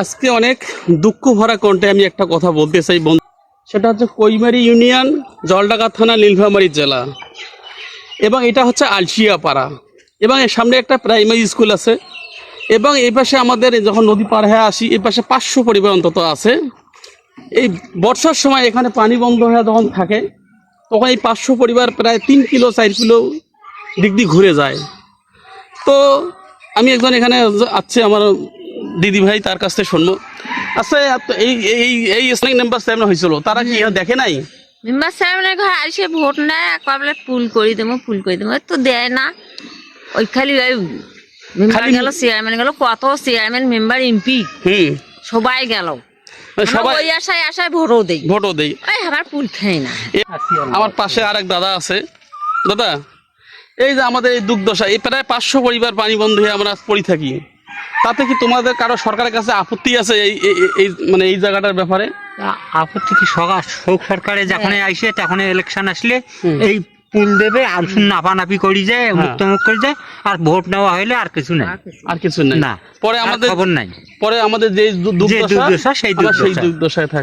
আজকে অনেক দুঃখ ভরা কণ্ঠে আমি একটা কথা বলতে চাই বন্ধু, সেটা হচ্ছে কৈমারি ইউনিয়ন, জলঢাকা থানা, নীলফামারী জেলা, এবং এটা হচ্ছে আলশিয়াপাড়া, এবং এর সামনে একটা প্রাইমারি স্কুল আছে, এবং এই পাশে আমাদের যখন নদী পার হয়ে আসি এই পাশে 500 পরিবার অন্তত আছে। এই বর্ষার সময় এখানে পানি বন্ধ হয়ে যখন থাকে তখন এই 500 পরিবার প্রায় 3 কিলো 4 কিলো দিক দিয়ে ঘুরে যায়। তো আমি একজন এখানে আছে আমার দিদি ভাই, তার কাছ থেকে শুনবো। আচ্ছা, এই এই এই ইসলামিক মেম্বার চেয়ারম্যান হয়েছিল, তারা কি দেখে নাই? মেম্বার সাহেবের ঘর আসে ভোট নেয়, কবলে ফুল করে দেবো তো দেয় না। ওই খালি ওই মেম্বার গেল, চেয়ারম্যান গেল, কত চেয়ারম্যান মেম্বার এমপি সবাই গেল, সবাই ওই আশায় ভোটও দেই ওই আমার ফুল খাই না। আমার পাশে আরেক দাদা আছে। দাদা, এই যে আমাদের এই দুর্দশা, এই প্রায় 500 পরিবার পানি বন্ধ হয়ে আমরা পড়ে থাকি, তাতে কি তোমাদের কারো সরকারের কাছে আপত্তি আছে এই মানে এই জায়গাটার ব্যাপারে? আপত্তি কি সরকারে যখন আইসে তখন ইলেকশন আসলে এই পুল দেবে আর নাপানাপি করি যায়, মুক্ত করে যায়, আর ভোট নেওয়া হইলে আর কিছু নাই, আর কিছু নাই। না, পরে আমাদের খবর নাই, পরে আমাদের যে দুর্দশা সেই দুর্দশায় থাকে।